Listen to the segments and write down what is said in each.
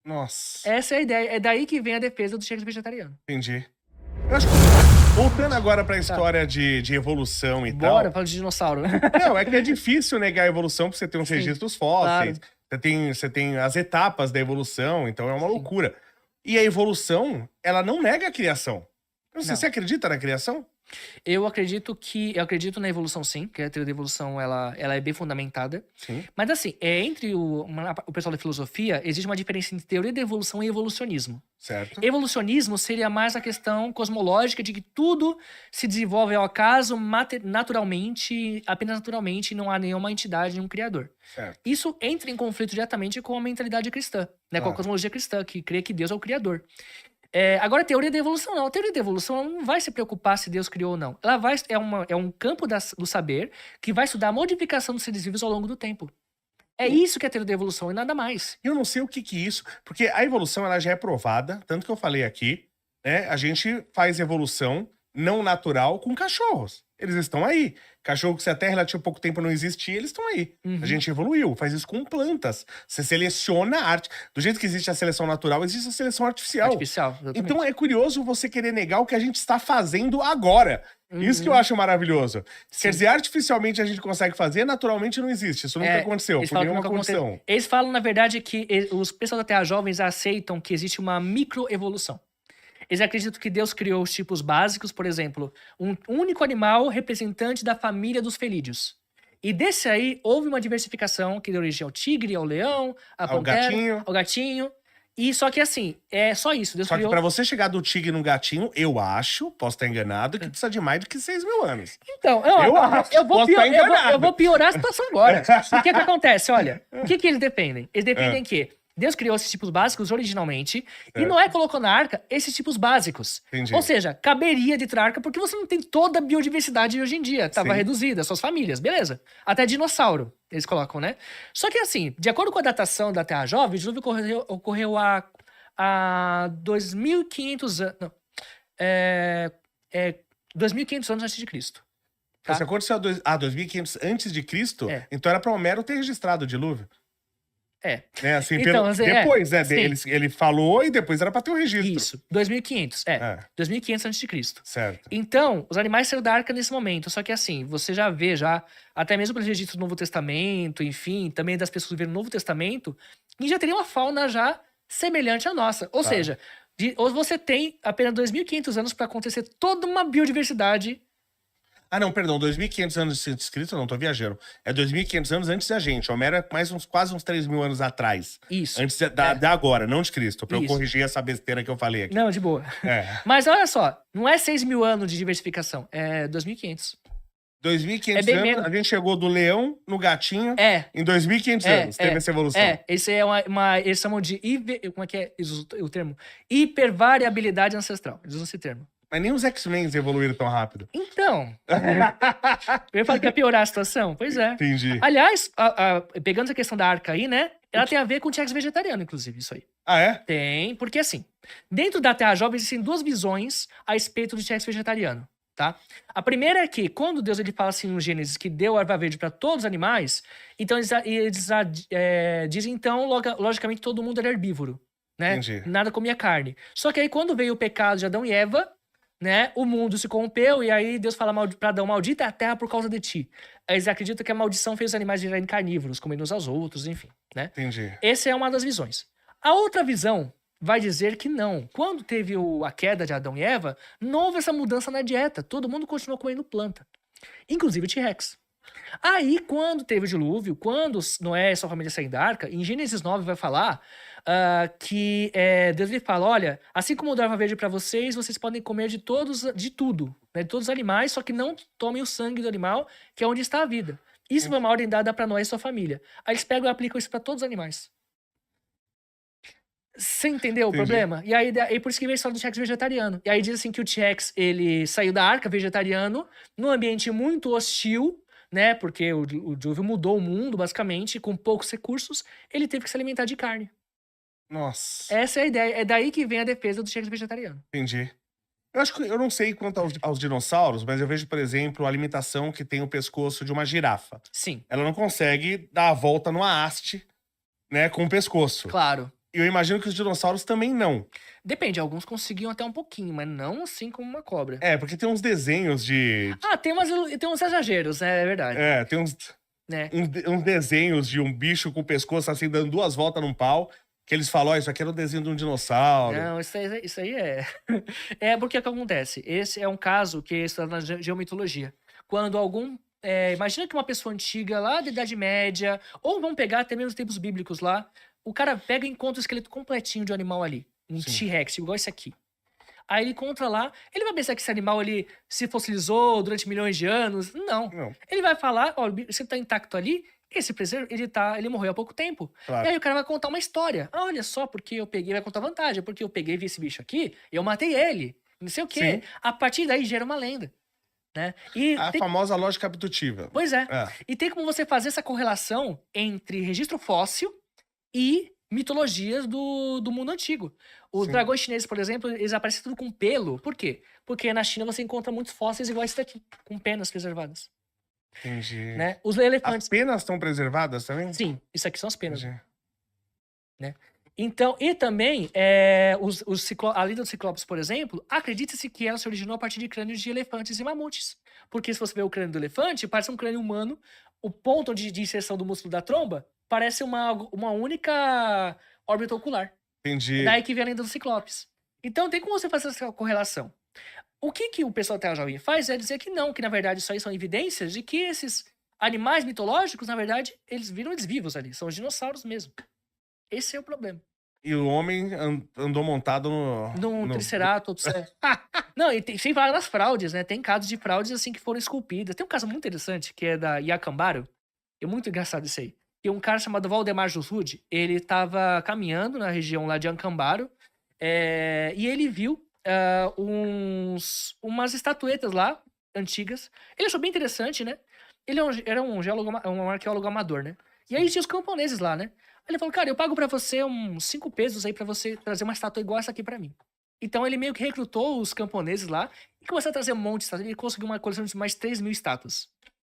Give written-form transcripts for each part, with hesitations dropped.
Nossa, Essa é a ideia. É daí que vem a defesa do T-Rex vegetariano. entendi. Eu acho que, voltando agora pra Tá. história de evolução e Bora, tal. fala de dinossauro. Não, é que é difícil negar a evolução pra você ter uns Sim, registros fósseis. claro. Você tem as etapas da evolução, então é uma Sim. loucura. E a evolução, ela não nega a criação. Não sei, Não. você acredita na criação? Eu acredito na evolução, sim, que a teoria da evolução ela é bem fundamentada. Sim. Mas assim, entre o pessoal da filosofia, existe uma diferença entre teoria da evolução e evolucionismo. Certo. Evolucionismo seria mais a questão cosmológica de que tudo se desenvolve ao acaso, naturalmente, apenas naturalmente, e não há nenhuma entidade, nenhum criador. Certo. Isso entra em conflito diretamente com a mentalidade cristã, né, com a Claro. cosmologia cristã, que crê que Deus é o criador. Agora, a teoria da evolução não. A teoria da evolução ela não vai se preocupar se Deus criou ou não. Ela é um campo do saber que vai estudar a modificação dos seres vivos ao longo do tempo. É isso que é a teoria da evolução e nada mais. Eu não sei o que é isso, porque a evolução ela já é provada, tanto que eu falei aqui, né? A gente faz evolução não natural com cachorros. Eles estão aí. Cachorro que se a Terra relativamente pouco tempo não existia, eles estão aí. Uhum. A gente evoluiu, faz isso com plantas. Você seleciona a arte. Do jeito que existe a seleção natural, existe a seleção artificial. Exatamente. Então é curioso você querer negar o que a gente está fazendo agora. Isso que eu Uhum. acho maravilhoso. Sim. Quer dizer, artificialmente a gente consegue fazer, naturalmente não existe. Isso nunca aconteceu, Eles por falam que nenhuma nunca aconteceu. condição. Eles falam, na verdade, que os pessoal da Terra Jovens aceitam que existe uma microevolução. Eles acreditam que Deus criou os tipos básicos, por exemplo, um único animal representante da família dos felídeos. E desse aí, houve uma diversificação que deu origem ao tigre, ao leão, Ao gatinho. ao gatinho. E só que assim, é só isso. Deus Só que criou... pra você chegar do tigre no gatinho, eu acho, posso estar enganado, que precisa de mais do que 6.000 anos. Então, Eu acho, posso estar enganado. eu vou piorar a situação agora. O que acontece? Olha, o que eles dependem? Eles dependem que Deus criou esses tipos básicos originalmente e Noé colocou na arca esses tipos básicos. Entendi. Ou seja, caberia de ter arca porque você não tem toda a biodiversidade de hoje em dia. Tava Sim. reduzida, suas famílias, beleza. Até dinossauro, eles colocam, né? Só que assim, de acordo com a datação da Terra Jovem, o dilúvio ocorreu há 2.500 anos... Não. 2.500 anos antes de Cristo. Tá? Se aconteceu há 2.500 antes de Cristo, então era pra Homero ter registrado o dilúvio. Né? Assim, Então, depois, né? sim. Ele falou e depois era pra ter o registro. Isso, 2.500, 2.500 antes de Cristo. Certo. Então, os animais saíram da arca nesse momento, só que assim, você já vê até mesmo pelos registros do Novo Testamento, enfim, também das pessoas que viram o Novo Testamento, e já teria uma fauna já semelhante à nossa. Ou seja, você tem apenas 2.500 anos para acontecer toda uma biodiversidade. Ah, não, perdão, 2.500 anos antes de Cristo, eu não, tô viajando. É 2.500 anos antes da gente. Homero é mais quase uns 3.000 anos atrás. Isso. Antes da agora, não de Cristo, pra eu Isso. corrigir essa besteira que eu falei aqui. Não, de boa. Mas olha só, não é 6.000 anos de diversificação, é 2.500. 2.500 É bem anos, menos. a gente chegou do leão no gatinho em 2.500 anos. Teve essa evolução. Esse é eles chamam de como é que é o termo? Hipervariabilidade ancestral. Eles usam esse termo. Mas nem os X-Men evoluíram tão rápido. Então, eu ia falar que ia piorar a situação. Pois é. Entendi. Aliás, pegando essa questão da arca aí, né? Ela tem a ver com o T-Rex vegetariano, inclusive, isso aí. Ah, é? Tem, porque assim, dentro da Terra Jovem existem duas visões a respeito do T-Rex vegetariano, tá? A primeira é que, quando Deus ele fala assim no Gênesis que deu a erva verde para todos os animais, então eles dizem, então, logicamente, todo mundo era herbívoro, né? Entendi. Nada comia carne. Só que aí, quando veio o pecado de Adão e Eva, né? O mundo se corrompeu e aí Deus fala pra Adão, maldita é a terra por causa de ti. Eles acreditam que a maldição fez os animais virarem carnívoros, comendo uns aos outros, enfim, né? Entendi. Essa é uma das visões. A outra visão vai dizer que não. Quando teve a queda de Adão e Eva, não houve essa mudança na dieta. Todo mundo continuou comendo planta. Inclusive o T-Rex. Aí, quando teve o dilúvio, quando Noé e sua família saíram da arca, em Gênesis 9 vai falar que Deus lhe fala, olha, assim como eu dou erva verde para vocês, vocês podem comer de tudo, né, de todos os animais, só que não tomem o sangue do animal, que é onde está a vida. Isso foi uma ordem dada para Noé e sua família. Aí eles pegam e aplicam isso para todos os animais. Você entendeu o problema? E aí por isso que veio a história do T-Rex vegetariano. E aí diz assim que o T-Rex, ele saiu da arca vegetariano, num ambiente muito hostil, né? Porque o dilúvio mudou o mundo, basicamente, com poucos recursos, ele teve que se alimentar de carne. Nossa. Essa é a ideia. É daí que vem a defesa do T-Rex vegetariano. Entendi. Eu acho que eu não sei quanto aos dinossauros, mas eu vejo, por exemplo, a alimentação que tem o pescoço de uma girafa. Sim. Ela não consegue dar a volta numa haste, né, com o pescoço. Claro. E eu imagino que os dinossauros também não. Depende, alguns conseguiam até um pouquinho, mas não assim como uma cobra. É, porque tem uns desenhos de. Ah, tem uns exageros, é verdade. É, tem Né? uns desenhos de um bicho com o pescoço assim, dando 2 voltas num pau, que eles falam, ó, isso aqui era o desenho de um dinossauro. Não, isso aí é. É porque o que acontece? Esse é um caso que é estudado na geomitologia. Quando imagina que uma pessoa antiga lá da Idade Média, ou vamos pegar até mesmo os tempos bíblicos lá, o cara pega e encontra o esqueleto completinho de um animal ali. Um Sim. T-Rex, igual esse aqui. Aí ele encontra lá, ele vai pensar que esse animal ele se fossilizou durante milhões de anos? Não. Não, Ele vai falar, ó, você tá intacto ali, ele morreu há pouco tempo. claro. E aí o cara vai contar uma história. Ah, olha só, porque eu peguei, vai contar vantagem, porque eu peguei e vi esse bicho aqui, eu matei ele. Não sei o quê. Sim. A partir daí gera uma lenda. Né? E A famosa lógica abdutiva. Pois é. É. E tem como você fazer essa correlação entre registro fóssil e mitologias do mundo antigo. Os Sim. dragões chineses, por exemplo, eles aparecem tudo com pelo. Por quê? Porque na China você encontra muitos fósseis iguais esse daqui, com penas preservadas. Entendi. Né? Os As elefantes. penas estão preservadas também? Sim, isso aqui são as penas. Entendi. Então, e também, a lenda dos ciclopes, por exemplo, acredita-se que ela se originou a partir de crânios de elefantes e mamutes. Porque se você vê o crânio do elefante, parece um crânio humano, o ponto de inserção do músculo da tromba parece uma única órbita ocular. Entendi. Daí que vem a lenda dos ciclopes. Então tem como você fazer essa correlação. O que o pessoal Terra Jovem faz é dizer que não, que na verdade isso aí são evidências de que esses animais mitológicos, na verdade, eles vivos ali, são os dinossauros mesmo. Esse é o problema. E o homem andou montado No Triceratops. Não, e sem falar nas fraudes, né? Tem casos de fraudes assim que foram esculpidas. Tem um caso muito interessante que é da Iacambaro. É muito engraçado isso aí. E um cara chamado Valdemar Jussud, ele tava caminhando na região lá de Ancambaro, e ele viu umas estatuetas lá, antigas. Ele achou bem interessante, né? Ele era um arqueólogo amador, né? E aí tinha os camponeses lá, né? Aí ele falou, cara, eu pago pra você uns 5 pesos aí pra você trazer uma estátua igual essa aqui pra mim. Então ele meio que recrutou os camponeses lá e começou a trazer um monte de estátuas. Ele conseguiu uma coleção de mais 3.000 estátuas,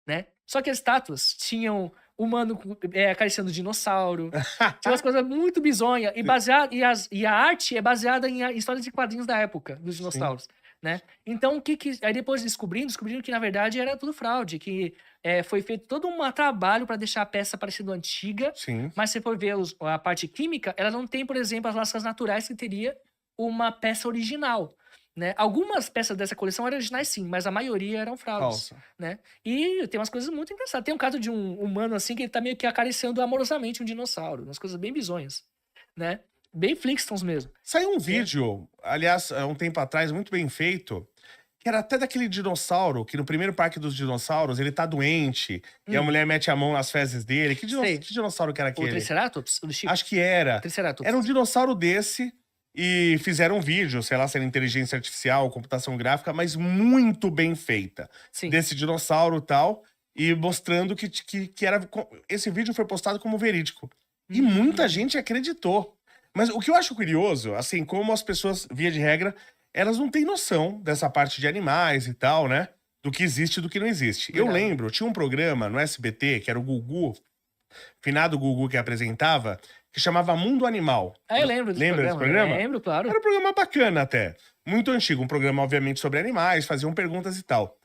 né? Só que as estátuas tinham humano acariciando dinossauro. Tinha umas coisas muito bizonhas. E a arte é baseada em histórias de quadrinhos da época, dos dinossauros. Né? Então, aí depois descobriram que na verdade era tudo fraude, que foi feito todo um trabalho para deixar a peça parecendo antiga, Sim. mas se for ver a parte química, ela não tem, por exemplo, as lascas naturais que teria uma peça original. Né? Algumas peças dessa coleção eram originais sim, mas a maioria eram fraudes. Falsa. Né? E tem umas coisas muito engraçadas. Tem um caso de um humano assim que ele tá meio que acariciando amorosamente um dinossauro. Umas coisas bem bizonhas. Né? Bem Flintstones mesmo. Saiu um vídeo, aliás, há um tempo atrás, muito bem feito, que era até daquele dinossauro, que no primeiro parque dos dinossauros, ele tá doente, e a mulher mete a mão nas fezes dele. Que Sei. dinossauro que era O aquele? Triceratops? O do Chico? Acho que era. Triceratops. Era um dinossauro desse, e fizeram um vídeo, sei lá se era inteligência artificial, computação gráfica, mas muito bem feita. Sim. Desse dinossauro e tal, e mostrando que era... Esse vídeo foi postado como verídico. E muita gente acreditou. Mas o que eu acho curioso, assim, como as pessoas, via de regra, elas não têm noção dessa parte de animais e tal, né? Do que existe e do que não existe. Eu Verdade. lembro, tinha um programa no SBT, que era o Gugu, finado Gugu que apresentava, que chamava Mundo Animal. Eu lembro desse Lembra desse programa? Lembro, claro. Era um programa bacana até. Muito antigo, um programa, obviamente, sobre animais, faziam perguntas e tal.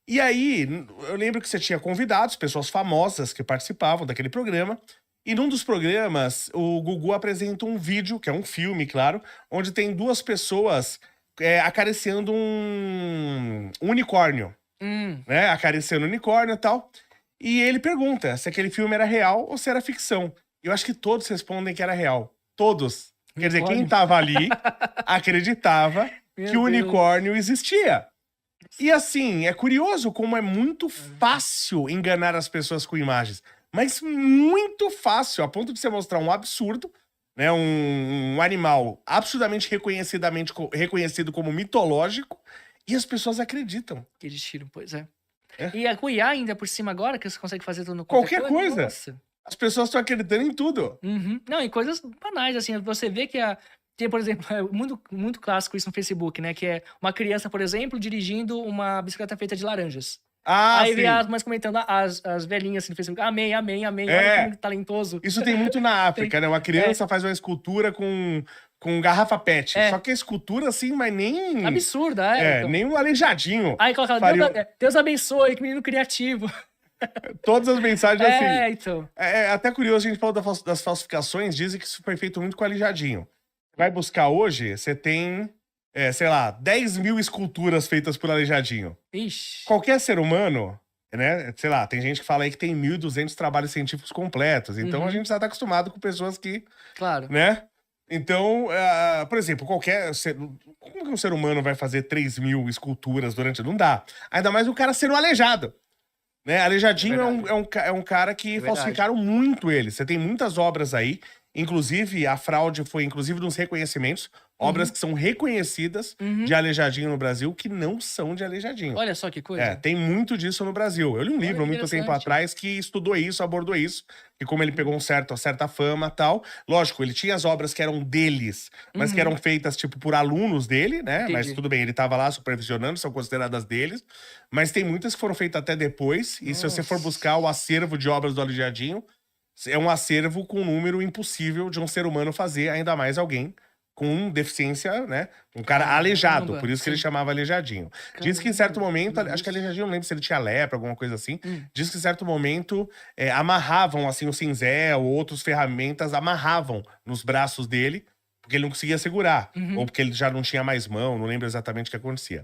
E aí, eu lembro que você tinha convidados, pessoas famosas que participavam daquele programa. E num dos programas, o Gugu apresenta um vídeo, que é um filme, claro, onde tem 2 pessoas acariciando um unicórnio, né? Acariciando um unicórnio e tal. E ele pergunta se aquele filme era real ou se era ficção. Eu acho que todos respondem que era real. Todos. Quer dizer, quem tava ali acreditava que o unicórnio existia. E assim, é curioso como é muito fácil enganar as pessoas com imagens. Mas muito fácil, a ponto de você mostrar um absurdo, né? Um animal absurdamente reconhecido como mitológico, e as pessoas acreditam. Que eles tiram, pois é. É. E a IA ainda por cima agora, que você consegue fazer tudo no Qualquer coisa. Nossa. As pessoas estão acreditando em tudo. Uhum. Não, em coisas banais, assim, você vê que tem, por exemplo, é muito, muito clássico isso no Facebook, né? Que é uma criança, por exemplo, dirigindo uma bicicleta feita de laranjas. Ah, Aí sim. vem as mães comentando, as velhinhas assim no Facebook, amém, amém, amém, É. olha como talentoso. Isso tem muito na África, né? Uma criança faz uma escultura com garrafa PET. É. Só que a escultura, assim, mas nem... Absurda, então. nem um aleijadinho. Aí coloca, faria- Deus abençoe, que menino criativo. Todas as mensagens assim. Então. É até curioso, a gente falou das falsificações, dizem que isso foi feito muito com aleijadinho. Vai buscar hoje, você tem, sei lá, 10 mil esculturas feitas por aleijadinho. Ixi. Qualquer ser humano, né, sei lá, tem gente que fala aí que tem 1.200 trabalhos científicos completos. Então a gente já tá acostumado com pessoas que, Claro. né? Então, por exemplo, como que um ser humano vai fazer 3 mil esculturas durante... Não dá. Ainda mais o cara sendo aleijado. Né? Aleijadinho é um cara que falsificaram muito ele. Você tem muitas obras aí, inclusive a fraude foi inclusive nos reconhecimentos, obras que são reconhecidas de Aleijadinho no Brasil que não são de Aleijadinho. Olha só que coisa. Tem muito disso no Brasil. Eu li um livro que muito tempo interessante. atrás que estudou isso, abordou isso, e como ele pegou uma certa fama e tal. Lógico, ele tinha as obras que eram deles, mas que eram feitas, tipo, por alunos dele, né? Mas Entendi. tudo bem, ele tava lá supervisionando, são consideradas deles. Mas tem muitas que foram feitas até depois, e se você for buscar o acervo de obras do Aleijadinho, é um acervo com um número impossível de um ser humano fazer, ainda mais alguém com deficiência, né? Um cara aleijado, Caramba, por isso que ele sim. chamava aleijadinho. Diz que em certo momento, acho que aleijadinho, não lembro se ele tinha lepra, alguma coisa assim. Diz que em certo momento amarravam, assim, o cinzel ou outras ferramentas, amarravam nos braços dele, porque ele não conseguia segurar. Ou porque ele já não tinha mais mão, não lembro exatamente o que acontecia.